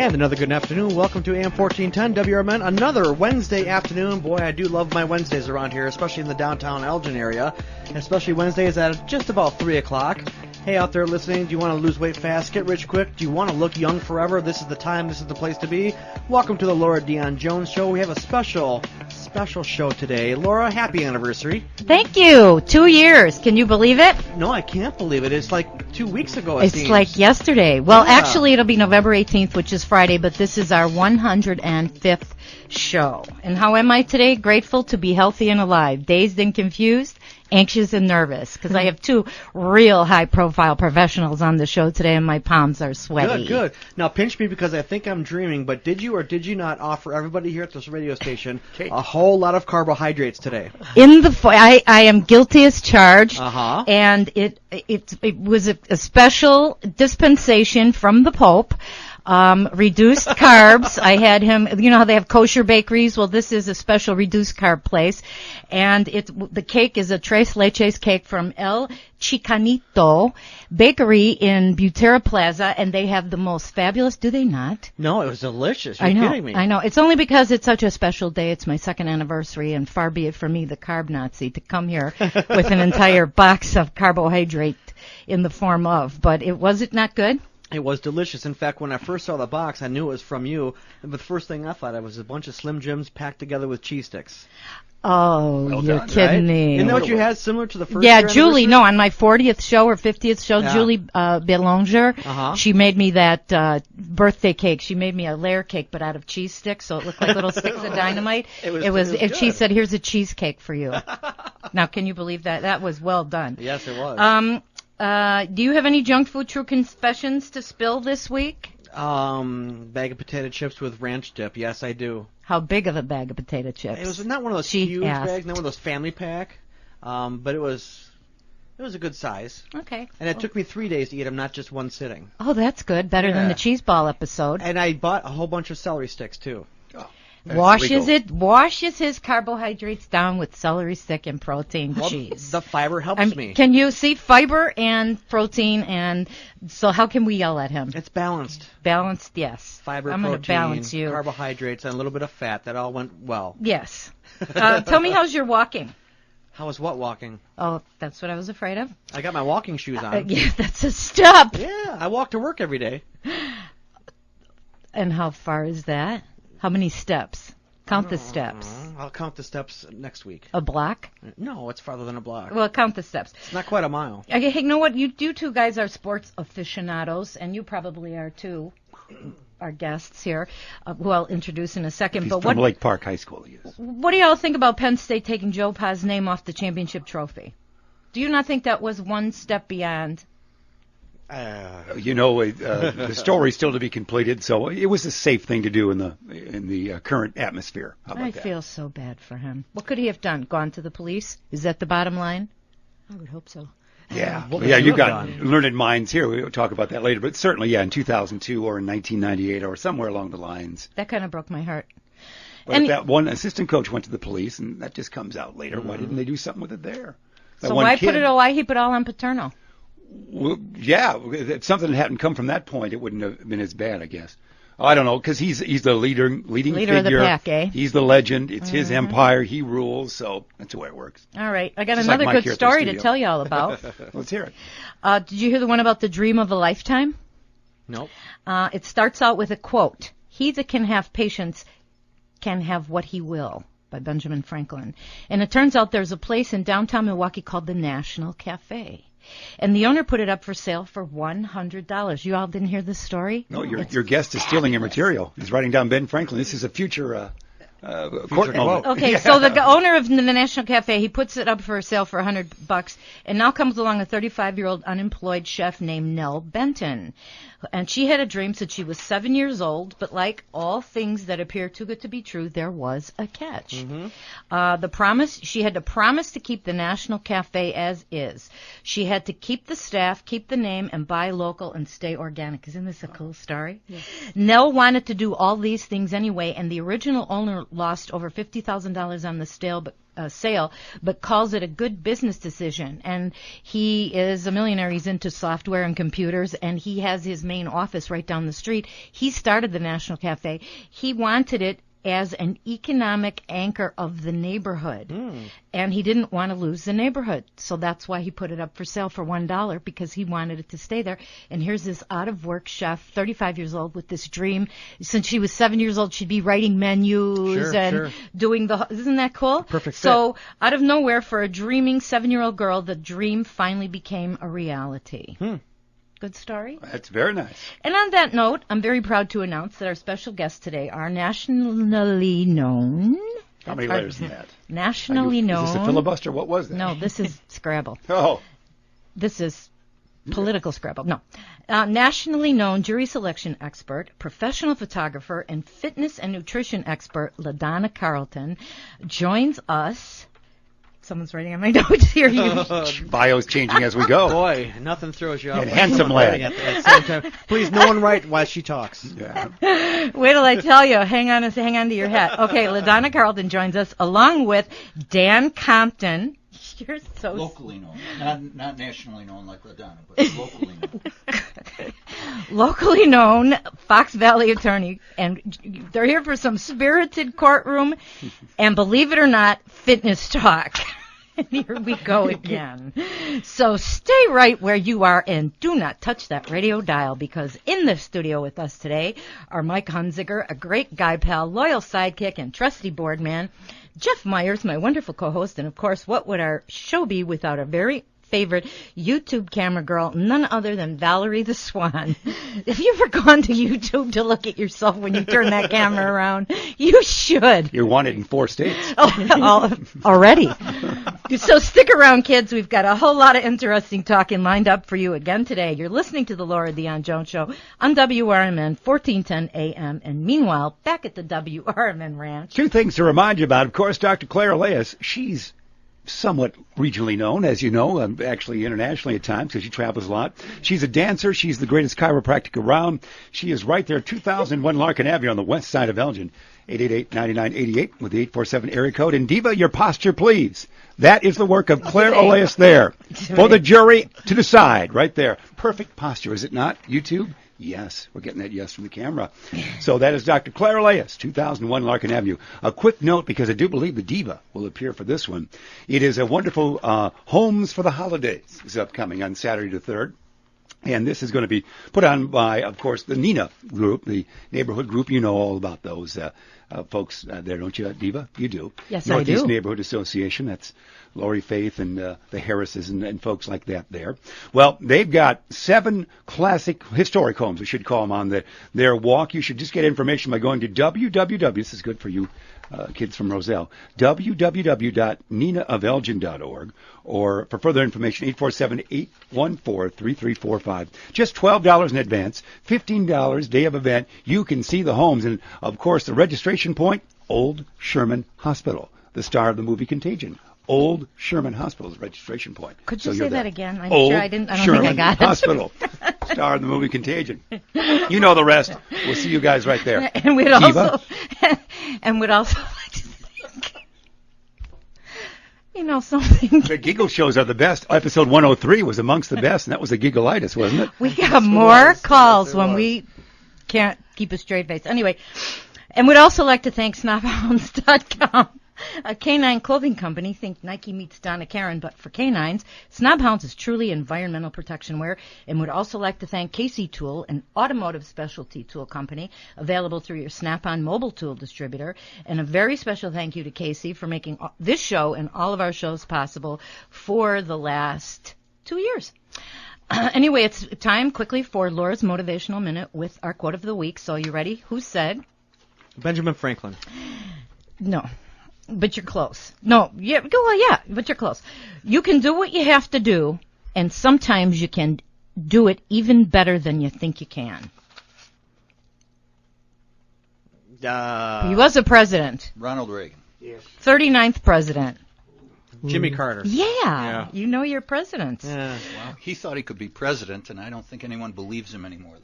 And another good afternoon. Welcome to AM 1410 WRMN. Another Wednesday afternoon. Boy, I do love my Wednesdays around here, especially in the downtown Elgin area. Especially Wednesdays at just about 3 o'clock. Hey, out there listening, do you want to lose weight fast, get rich quick? Do you want to look young forever? This is the time, this is the place to be. Welcome to the Laura Dion-Jones Show. We have a special show today. Laura, happy anniversary. Thank you. 2 years. Can you believe it? No, I can't believe it. It's like 2 weeks ago, It's seems. like yesterday. Well, Yeah. actually, it'll be November 18th, which is Friday, but this is our 105th show. And how am I today? Grateful to be healthy and alive, dazed and confused, anxious and nervous, because I have two real high-profile professionals on the show today, and my palms are sweaty. Good. Now, pinch me because I think I'm dreaming, but did you or did you not offer everybody here at this radio station a whole lot of carbohydrates today? I am guilty as charged, Uh-huh. and it was a special dispensation from the Pope. Reduced carbs. I had him, you know how they have kosher bakeries? Well, this is a special reduced carb place. And the cake is a tres leches cake from El Chicanito Bakery in Butera Plaza, and they have the most fabulous, do they not? No, it was delicious. You're I know, kidding me. I know. It's only because it's such a special day. It's my second anniversary, and far be it from me, the carb Nazi, to come here with an entire box of carbohydrate in the form of. But was it not good? It was delicious. In fact, when I first saw the box, I knew it was from you. But the first thing I thought of was a bunch of Slim Jims packed together with cheese sticks. Oh, Well you're done, kidding right? me. Isn't that what you had, similar to the first Yeah, year Julie, anniversary? no, on my 40th show or 50th show, Yeah. Julie Belanger, Uh-huh. she made me that birthday cake. She made me a layer cake, but out of cheese sticks, so it looked like little sticks of dynamite. It was and she good. said, here's a cheesecake for you. Now, can you believe that? That was well done. Yes, it was. Do you have any junk food true confessions to spill this week? Bag of potato chips with ranch dip. Yes, I do. How big of a bag of potato chips? It was not one of those She huge asked. bags, not one of those family pack, but it was a good size. Okay. And it took me 3 days to eat them, not just one sitting. Oh, that's good. Better than Yeah. the cheese ball episode. And I bought a whole bunch of celery sticks too. Washes his carbohydrates down with celery stick and protein Well, cheese. the fiber helps me. Can you see fiber and protein, and so how can we yell at him? It's balanced. Balanced, yes. Fiber, I'm going to protein, balance you. carbohydrates, and a little bit of fat. That all went well. Yes. Tell me, how's your walking? How was what walking? Oh, that's what I was afraid of. I got my walking shoes on. Yeah, that's a step. Yeah, I walk to work every day. And how far is that? How many steps? Count the steps. I'll count the steps next week. A block? No, it's farther than a block. Well, count the steps. It's not quite a mile. Okay, hey, you know what? You two guys are sports aficionados, and you probably are too. Our guests here, who I'll introduce in a second. He's but from Lake Park High School, yes. What do y'all think about Penn State taking Joe Pa's name off the championship trophy? Do you not think that was one step beyond? The story's still to be completed, so it was a safe thing to do in the current atmosphere. How about I that? feel so bad for him. What could he have done? Gone to the police? Is that the bottom line? I would hope so. Yeah, What yeah, would you you got have learned minds here. We'll talk about that later, but certainly, yeah, in 2002 or in 1998 or somewhere along the lines. That kind of broke my heart. But if that one assistant coach went to the police, and that just comes out later. Why didn't they do something with it there? That So one why kid- why keep it all on Paterno? Well, yeah, if something hadn't come from that point, it wouldn't have been as bad, I guess. I don't know, because he's the leading Leader of the figure. pack, eh? He's the legend. It's his empire. He rules, so that's the way it works. All right, I got Just like another Mike good here at the story to studio. tell you all about. Let's hear it. Did you hear the one about the dream of a lifetime? Nope. It starts out with a quote. He that can have patience can have what he will, by Benjamin Franklin. And it turns out there's a place in downtown Milwaukee called the National Cafe. And the owner put it up for sale for $100. You all didn't hear this story? No, your guest is stealing your material. He's writing down Ben Franklin. This is a future court quote. moment. Okay, so the owner of the National Cafe, he puts it up for sale for $100, and now comes along a 35-year-old unemployed chef named Nell Benton. And she had a dream since she was 7 years old, but like all things that appear too good to be true, there was a catch. She had to promise to keep the National Cafe as is. She had to keep the staff, keep the name, and buy local and stay organic. Isn't this a cool story? Yes. Nell wanted to do all these things anyway, and the original owner lost over $50,000 on the sale, but calls it a good business decision. And he is a millionaire. He's into software and computers, and he has his main office right down the street. He started the National Cafe. He wanted it as an economic anchor of the neighborhood. And he didn't want to lose the neighborhood. So that's why he put it up for sale for $1, because he wanted it to stay there. And here's this out-of-work chef, 35 years old, with this dream. Since she was 7 years old, she'd be writing menus doing the... Isn't that cool? Perfect fit. So out of nowhere, for a dreaming 7-year-old girl, the dream finally became a reality. Good story. That's very nice. And on that note, I'm very proud to announce that our special guests today are nationally known. How many letters in that? Nationally known. Is this a filibuster? What was that? No, this is Scrabble. Oh. This is political Scrabble. No. Nationally known jury selection expert, professional photographer, and fitness and nutrition expert, LaDonna Carlton, joins us. Someone's writing on my notes here. Bio's changing as we go. Boy, nothing throws you off. And handsome lad. At the same time. Please, no one write while she talks. Yeah. Wait till I tell you. Hang on to your hat. Okay, LaDonna Carlton joins us along with Dan Compton. You're so locally known, not nationally known like LaDonna, but locally known. Locally known Fox Valley attorney, and they're here for some spirited courtroom and, believe it or not, fitness talk. Here we go again. So stay right where you are and do not touch that radio dial, because in the studio with us today are Mike Hunziker, a great guy pal, loyal sidekick, and trusty board man, Jeff Myers, my wonderful co-host, and of course, what would our show be without our very favorite YouTube camera girl, none other than Valerie the Swan. If you've ever gone to YouTube to look at yourself when you turn that camera around, you should. You're wanted in 4 states. Already. So stick around, kids. We've got a whole lot of interesting talking lined up for you again today. You're listening to the Laura Dion-Jones Show on WRMN 1410 AM. And meanwhile, back at the WRMN Ranch. 2 things to remind you about. Of course, Dr. Claire Elias, she's somewhat regionally known, as you know, actually internationally at times, because she travels a lot. She's a dancer. She's the greatest chiropractic around. She is right there, 2001 Larkin Avenue on the west side of Elgin, 888-9988 with the 847 area code. And Diva, your posture, please. That is the work of Claire Elias there. For the jury to decide, right there. Perfect posture, is it not, YouTube? Yes, we're getting that yes from the camera. So that is Dr. Claire Elias, 2001 Larkin Avenue. A quick note, because I do believe the Diva will appear for this one. It is a wonderful Homes for the Holidays is upcoming on Saturday the 3rd. And this is going to be put on by, of course, the Nina group, the neighborhood group. You know all about those folks there, don't you, Diva? You do. Yes, Northeast I do. Neighborhood Association. That's Lori Faith and the Harrises and folks like that there. Well, they've got 7 classic historic homes, we should call them, on their walk. You should just get information by going to www. This is good for you kids from Roselle, www.ninaofelgin.org, or for further information, 847-814-3345. Just $12 in advance, $15 day of event. You can see the homes. And, of course, the registration point, Old Sherman Hospital, the star of the movie Contagion. Old Sherman Hospital's registration point. Could you So say you're that there. again? I'm Old sure I didn't. I don't Sherman think I got it. Hospital, star of the movie Contagion. You know the rest. We'll see you guys right there. And we'd Diva? also like to think, you know something. The giggle shows are the best. Episode 103 was amongst the best, and that was the giggleitis, wasn't it? We got more calls when we can't keep a straight face. Anyway, and we'd also like to thank snobhounds.com. A canine clothing company. Think Nike meets Donna Karan, but for canines. Snobhounds is truly environmental protection wear, and would also like to thank Casey Tool, an automotive specialty tool company available through your Snap-on mobile tool distributor. And a very special thank you to Casey for making this show and all of our shows possible for the last 2 years. Anyway, it's time quickly for Laura's Motivational Minute with our quote of the week. So you ready? Who said? Benjamin Franklin. No. But you're close. No, yeah, but you're close. You can do what you have to do, and sometimes you can do it even better than you think you can. He was a president. Ronald Reagan. Yes. 39th president. Jimmy Carter. Yeah. You know your presidents. Yeah. Well, he thought he could be president, and I don't think anyone believes him anymore.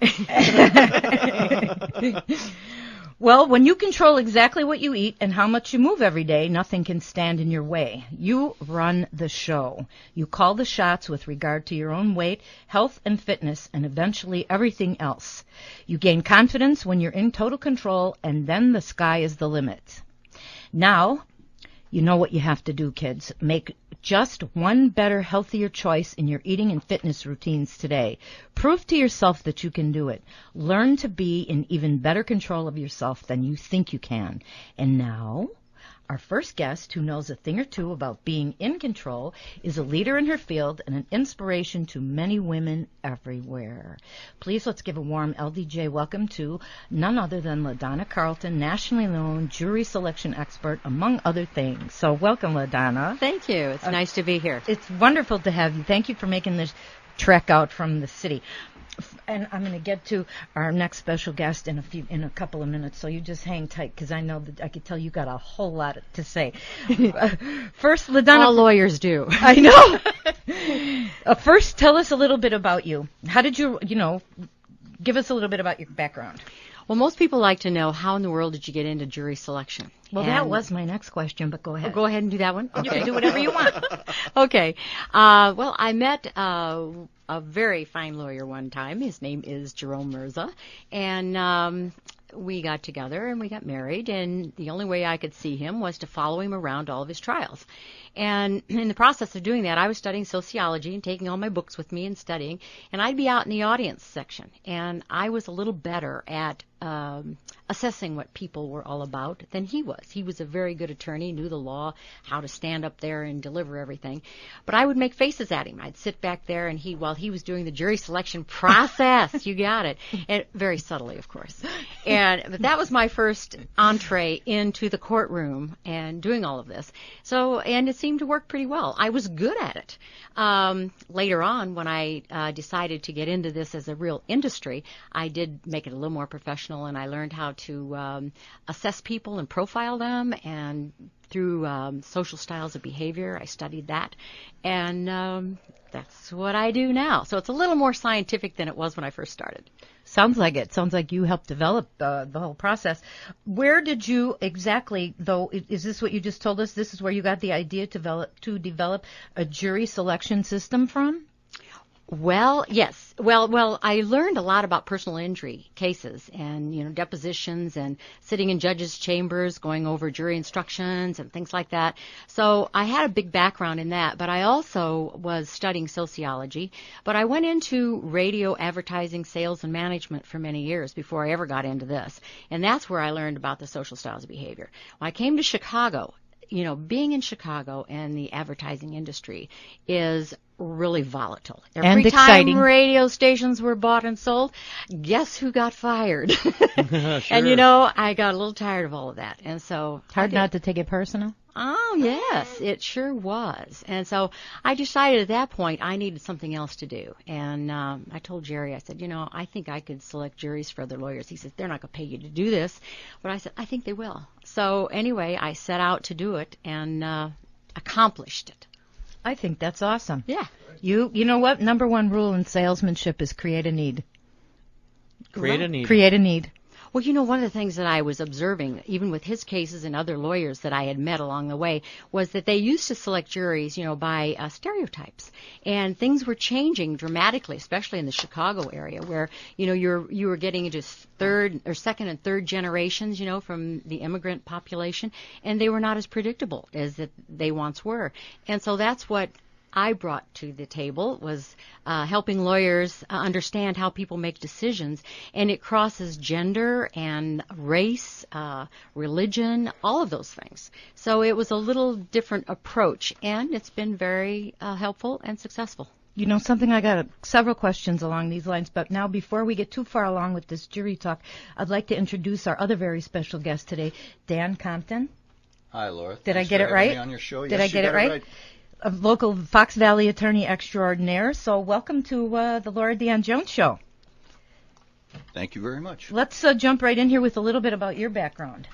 Well, when you control exactly what you eat and how much you move every day, nothing can stand in your way. You run the show. You call the shots with regard to your own weight, health and fitness, and eventually everything else. You gain confidence when you're in total control, and then the sky is the limit. Now, you know what you have to do, kids. Make just one better, healthier choice in your eating and fitness routines today. Prove to yourself that you can do it. Learn to be in even better control of yourself than you think you can. And now, our first guest, who knows a thing or two about being in control, is a leader in her field and an inspiration to many women everywhere. Please let's give a warm LDJ welcome to none other than LaDonna Carlton, nationally known jury selection expert, among other things. So welcome, LaDonna. Thank you. It's nice to be here. It's wonderful to have you. Thank you for making this trek out from the city. And I'm going to get to our next special guest in a couple of minutes, so you just hang tight, because I know that I could tell you got a whole lot to say. First, LaDonna. All lawyers do. I know. First, tell us a little bit about you. How did you give us a little bit about your background? Well, most people like to know, how in the world did you get into jury selection? Well, that was my next question, but go ahead. Oh, go ahead and do that one. Okay. You can do whatever you want. Okay. Well, I met a very fine lawyer one time. His name is Jerome Mirza, and we got together and we got married, and the only way I could see him was to follow him around all of his trials. And in the process of doing that, I was studying sociology and taking all my books with me and studying, and I'd be out in the audience section, and I was a little better at assessing what people were all about than he was. He was a very good attorney, knew the law, how to stand up there and deliver everything. But I would make faces at him. I'd sit back there, and while he was doing the jury selection process, you got it, and very subtly, of course. But that was my first entree into the courtroom and doing all of this. And it seemed to work pretty well. I was good at it. Later on, when I decided to get into this as a real industry, I did make it a little more professional, and I learned how to assess people and profile them, and through social styles of behavior, I studied that, and that's what I do now. So it's a little more scientific than it was when I first started. Sounds like it. Sounds like you helped develop the whole process. Where did you exactly, though, is this what you just told us? This is where you got the idea to develop a jury selection system from? Well, yes. Well, I learned a lot about personal injury cases and, depositions and sitting in judges' chambers, going over jury instructions and things like that. So I had a big background in that, but I also was studying sociology. But I went into radio advertising, sales, and management for many years before I ever got into this. And that's where I learned about the social styles of behavior. When I came to Chicago, being in Chicago and the advertising industry is really volatile. Every exciting. Time radio stations were bought and sold, guess who got fired? Sure. And I got a little tired of all of that. And so hard not to take it personal. Oh, yes, it sure was. And so I decided at that point I needed something else to do. And I told Jerry, I said, I think I could select juries for other lawyers. He said, they're not going to pay you to do this. But I said, I think they will. So anyway, I set out to do it and accomplished it. I think that's awesome. Yeah. You know what? Number one rule in salesmanship is create a need. Create a need. Create a need. Well, one of the things that I was observing, even with his cases and other lawyers that I had met along the way, was that they used to select juries, by stereotypes. And things were changing dramatically, especially in the Chicago area, where, you were getting into second and third generations, from the immigrant population, and they were not as predictable as they once were. And so that's what I brought to the table, was helping lawyers understand how people make decisions, and it crosses gender and race, religion, all of those things. So it was a little different approach, and it's been very helpful and successful. Something, I got several questions along these lines, but now before we get too far along with this jury talk, I'd like to introduce our other very special guest today, Dan Compton. Hi, Laura. Did I Thanks get for it having right? me on your show. Did Yes, I get you it got right? A local Fox Valley attorney extraordinaire. So welcome to the Laura Dion-Jones Show. Thank you very much. Let's jump right in here with a little bit about your background.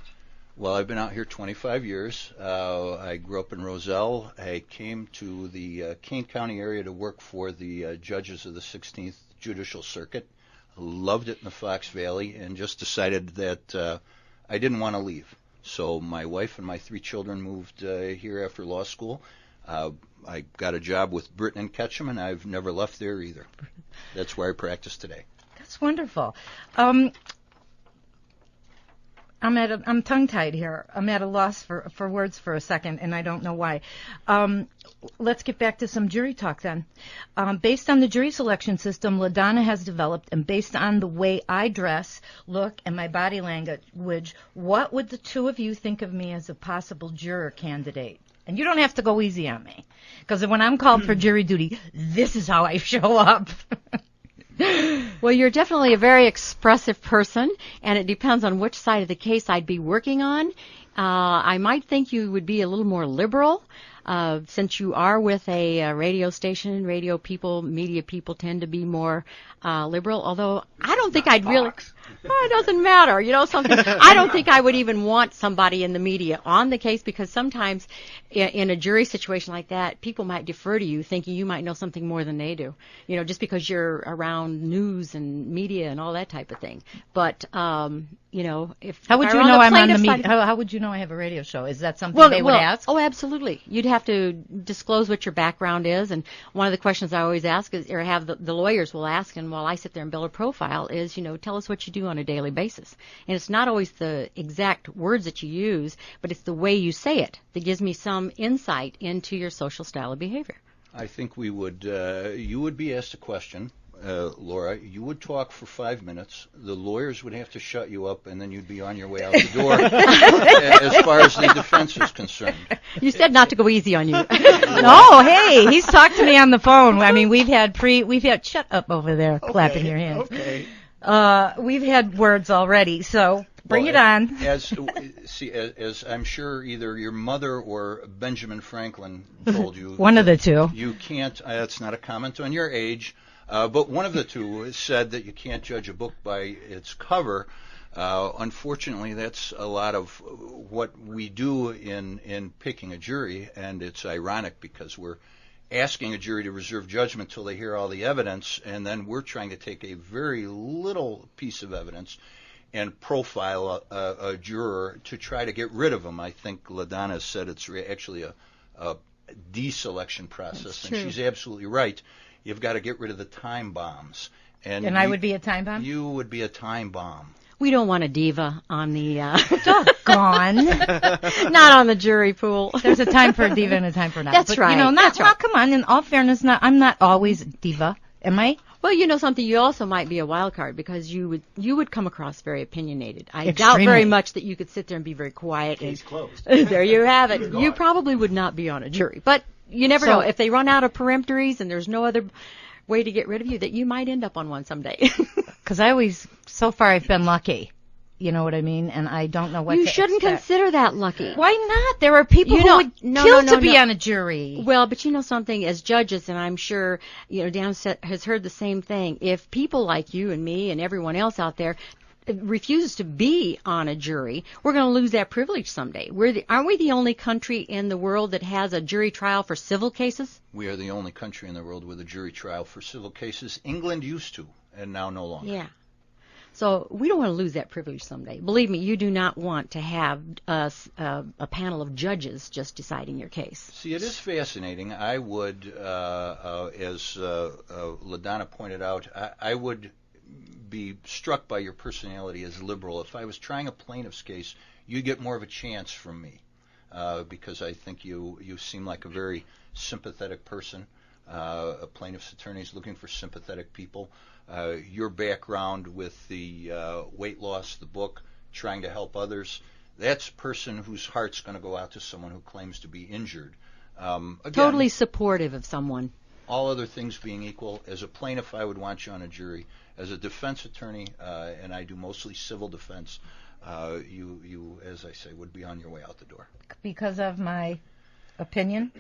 Well, I've been out here 25 years. I grew up in Roselle. I came to the Kane County area to work for the judges of the 16th Judicial Circuit. Loved it in the Fox Valley, and just decided that I didn't want to leave. So my wife and my 3 children moved here after law school. I got a job with Britton and Ketchum, and I've never left there either. That's where I practice today. That's wonderful. I'm tongue-tied here. I'm at a loss for words for a second, and I don't know why. Let's get back to some jury talk then. Based on the jury selection system LaDonna has developed, and based on the way I dress, look, and my body language, what would the two of you think of me as a possible juror candidate? And you don't have to go easy on me, because when I'm called for jury duty, this is how I show up. Well, you're definitely a very expressive person, and it depends on which side of the case I'd be working on. I might think you would be a little more liberal, since you are with a radio station. Radio people, media people tend to be more liberal, although I don't think I'd really... Oh, it doesn't matter. You know something? I don't think I would even want somebody in the media on the case, because sometimes in a jury situation like that, people might defer to you thinking you might know something more than they do, you know, just because you're around news and media and all that type of thing. But, you know, if how would you know I'm on the media? How would you know I have a radio show? Is that something they would ask? Oh, absolutely. You'd have to disclose what your background is. And one of the questions I always ask is, or have the lawyers will ask, and while I sit there and build a profile, is, you know, tell us what you do on a daily basis. And it's not always the exact words that you use, but it's the way you say it that gives me some insight into your social style of behavior. I think we would, you would be asked a question, Laura. You would talk for 5 minutes. The lawyers would have to shut you up, and then you'd be on your way out the door as far as the defense is concerned. You said not to go easy on you. No, hey, he's talked to me on the phone. I mean, we've had shut up over there, clapping your hands. Okay. We've had words already, so bring it on. As I'm sure either your mother or Benjamin Franklin told you. One of the two. You can't, that's not a comment on your age, but one of the two said that you can't judge a book by its cover. Unfortunately, that's a lot of what we do in picking a jury, and it's ironic because we're asking a jury to reserve judgment till they hear all the evidence, and then we're trying to take a very little piece of evidence and profile a juror to try to get rid of them. I think LaDonna said it's actually a deselection process, and she's absolutely right. You've got to get rid of the time bombs. And I would be a time bomb? You would be a time bomb. We don't want a diva on the... Doggone. Not on the jury pool. There's a time for a diva and a time for not. That's right. You know, That's right. Come on, in all fairness, I'm not always diva, am I? Well, you know something, you also might be a wild card, because you would come across very opinionated. I doubt Extremely. very much that you could sit there and be very quiet. Case closed. There you have it. You probably would not be on a jury. But you never know. If they run out of peremptories and there's no other way to get rid of you, that you might end up on one someday. Because so far I've been lucky. You know what I mean? And I don't know what you to shouldn't expect. consider that lucky. Why not? There are people who would kill to be on a jury. Well, but you know something, as judges, and I'm sure, you know, Dan has heard the same thing. If people like you and me and everyone else out there refuses to be on a jury, we're going to lose that privilege someday. Aren't we the only country in the world that has a jury trial for civil cases? We are the only country in the world with a jury trial for civil cases. England used to, and now no longer. Yeah. So we don't want to lose that privilege someday. Believe me, you do not want to have a panel of judges just deciding your case. See, it is fascinating. I would, as LaDonna pointed out, I would be struck by your personality as liberal. If I was trying a plaintiff's case, you'd get more of a chance from me, because I think you seem like a very sympathetic person. A plaintiff's attorney is looking for sympathetic people. Your background with the weight loss, the book, trying to help others, that's a person whose heart's going to go out to someone who claims to be injured. Again, totally supportive of someone. All other things being equal, as a plaintiff, I would want you on a jury. As a defense attorney, and I do mostly civil defense, you, as I say, would be on your way out the door. Because of my opinion?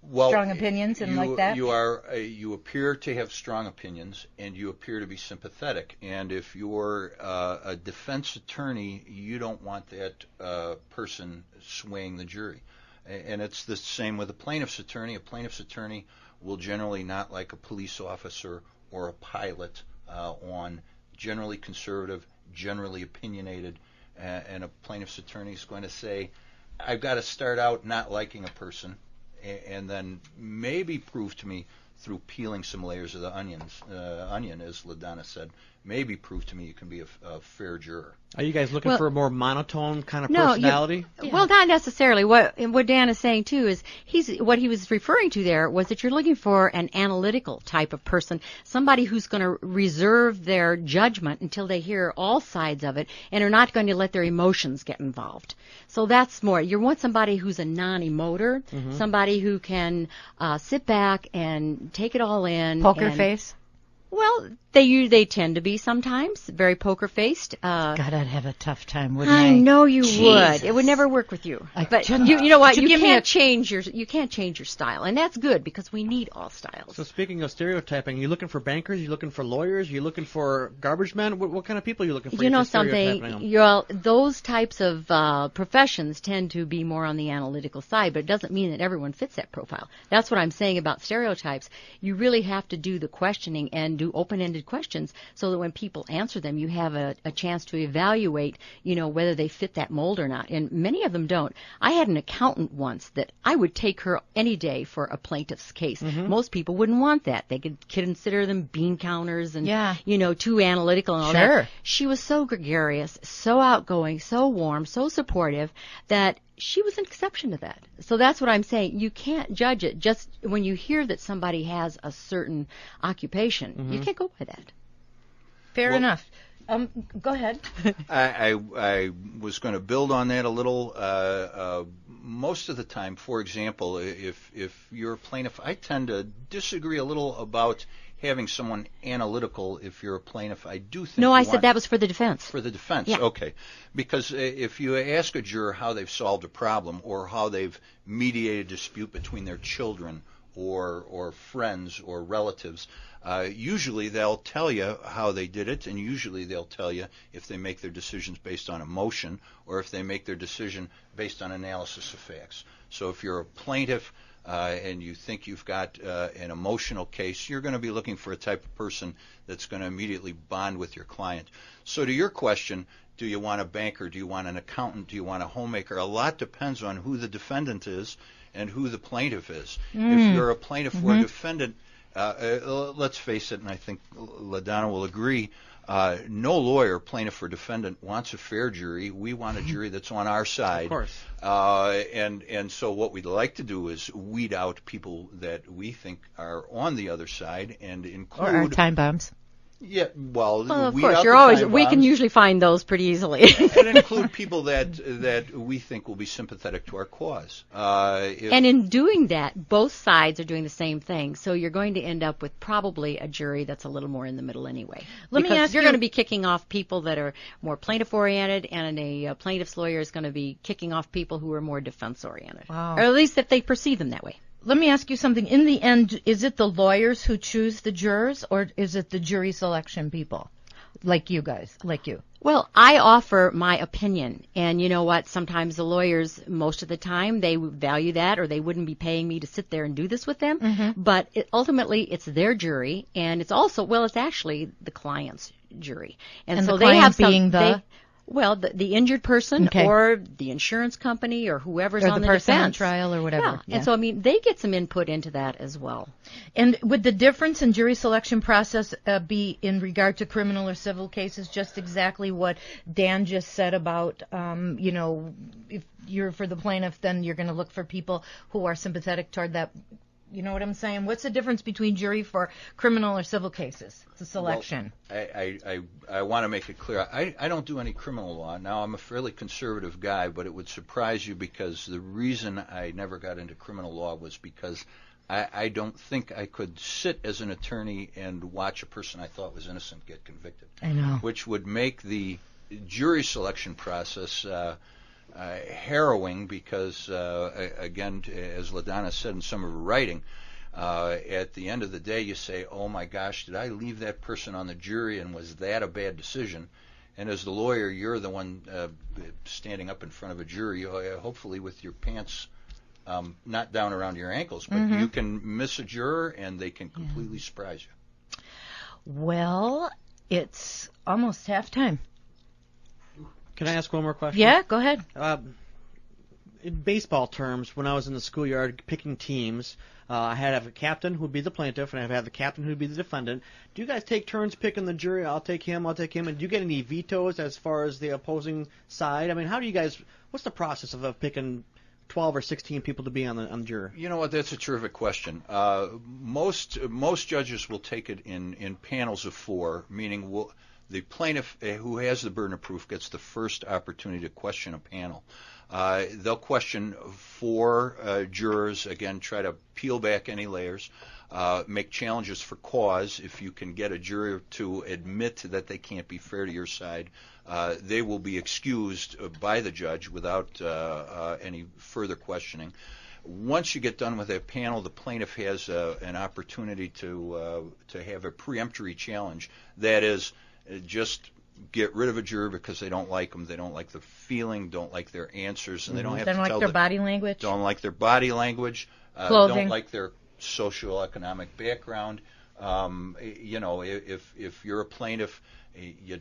Well, strong opinions and like that? You appear to have strong opinions, and you appear to be sympathetic. And if you're a defense attorney, you don't want that person swaying the jury. And it's the same with a plaintiff's attorney. A plaintiff's attorney will generally not like a police officer or a pilot on generally conservative, generally opinionated and a plaintiff's attorney is going to say, I've got to start out not liking a person and then maybe prove to me through peeling some layers of the onion, as LaDonna said, maybe prove to me you can be a fair juror. Are you guys looking for a more monotone kind of No, personality? Well, not necessarily. What Dan is saying too is what he was referring to there was that you're looking for an analytical type of person, somebody who's going to reserve their judgment until they hear all sides of it and are not going to let their emotions get involved. So that's more. You want somebody who's a non-emoter, somebody who can sit back and take it all in. Poker face? Well, they tend to be sometimes very poker-faced. God, I'd have a tough time, wouldn't I? I know you Jesus. would. It would never work with you. But you know what? You can't change your style, and that's good because we need all styles. So speaking of stereotyping, are you looking for bankers? Are you looking for lawyers? Are you looking for garbage men? What kind of people are you looking for? You know something? Those types of professions tend to be more on the analytical side, but it doesn't mean that everyone fits that profile. That's what I'm saying about stereotypes. You really have to do the questioning and do open-ended questions so that when people answer them, you have a chance to evaluate, whether they fit that mold or not. And many of them don't. I had an accountant once that I would take her any day for a plaintiff's case. Most people wouldn't want that. They could consider them bean counters and, too analytical and all that. She was so gregarious, so outgoing, so warm, so supportive that she was an exception to that. So that's what I'm saying. You can't judge it just when you hear that somebody has a certain occupation. You can't go by that. Fair enough. Go ahead. I was going to build on that a little. Most of the time, for example, if you're a plaintiff, I tend to disagree a little about having someone analytical. If you're a plaintiff, I do think. No, I said that was for the defense. For the defense, yeah. Okay. Because if you ask a juror how they've solved a problem or how they've mediated a dispute between their children or friends or relatives, usually they'll tell you how they did it, and usually they'll tell you if they make their decisions based on emotion or if they make their decision based on analysis of facts. So if you're a plaintiff and you think you've got an emotional case, you're going to be looking for a type of person that's going to immediately bond with your client. So to your question, do you want a banker? Do you want an accountant? Do you want a homemaker? A lot depends on who the defendant is and who the plaintiff is. If you're a plaintiff or a defendant, let's face it, and I think LaDonna will agree, no lawyer, plaintiff or defendant, wants a fair jury. We want a jury that's on our side. Of course. And so what we'd like to do is weed out people that we think are on the other side and include... Or our time bombs. Yeah, well, of course, we can usually find those pretty easily. And include people that we think will be sympathetic to our cause. And in doing that, both sides are doing the same thing. So you're going to end up with probably a jury that's a little more in the middle anyway. You're going to be kicking off people that are more plaintiff-oriented, and a plaintiff's lawyer is going to be kicking off people who are more defense-oriented. Wow. Or at least if they perceive them that way. Let me ask you something. In the end, is it the lawyers who choose the jurors, or is it the jury selection people, like you guys, like you? Well, I offer my opinion, and you know what? Sometimes the lawyers, most of the time, they value that, or they wouldn't be paying me to sit there and do this with them. But ultimately, it's their jury, and it's also, it's actually the client's jury. And so the they have being the... the injured person or the insurance company or whoever's on the defense. Or the person on trial or whatever. Yeah. And so, they get some input into that as well. And would the difference in jury selection process be in regard to criminal or civil cases just exactly what Dan just said about, if you're for the plaintiff, then you're going to look for people who are sympathetic toward that. You know what I'm saying? What's the difference between jury for criminal or civil cases? The selection. Well, I want to make it clear. I don't do any criminal law. Now, I'm a fairly conservative guy, but it would surprise you because the reason I never got into criminal law was because I don't think I could sit as an attorney and watch a person I thought was innocent get convicted. I know. Which would make the jury selection process harrowing because, again, as LaDonna said in some of her writing, at the end of the day you say, oh my gosh, did I leave that person on the jury and was that a bad decision? And as the lawyer, you're the one standing up in front of a jury, hopefully with your pants not down around your ankles, but you can miss a juror and they can completely surprise you. Well, it's almost halftime. Can I ask one more question? Yeah, go ahead. In baseball terms, when I was in the schoolyard picking teams, I had to have a captain who would be the plaintiff, and I'd have the captain who would be the defendant. Do you guys take turns picking the jury? I'll take him, and do you get any vetoes as far as the opposing side? I mean, how do you guys? What's the process of picking 12 or 16 people to be on the jury? You know what? That's a terrific question. Most judges will take it in panels of 4, meaning the plaintiff who has the burden of proof gets the first opportunity to question a panel. They'll question 4 jurors, again, try to peel back any layers, make challenges for cause. If you can get a juror to admit that they can't be fair to your side, they will be excused by the judge without any further questioning. Once you get done with that panel, the plaintiff has an opportunity to have a preemptory challenge. That is, just get rid of a juror because they don't like them, they don't like the feeling, don't like their answers, and they don't have to tell like their body language. Don't like their body language. Clothing. Don't like their socioeconomic background. You know, if you're a plaintiff, you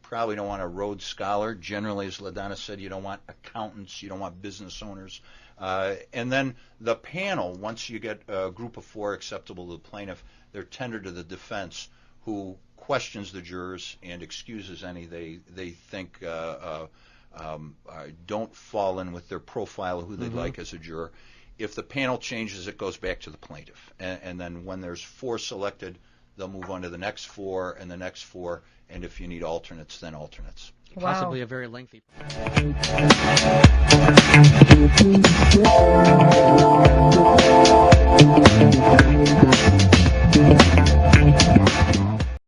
probably don't want a Rhodes Scholar. Generally, as LaDonna said, you don't want accountants, you don't want business owners. And then the panel, once you get a group of 4 acceptable to the plaintiff, they're tendered to the defense, who questions the jurors and excuses any they think don't fall in with their profile of who they'd like as a juror. If the panel changes, it goes back to the plaintiff. And then when there's 4 selected, they'll move on to the next 4 and the next 4. And if you need alternates, then alternates. Wow. Possibly a very lengthy.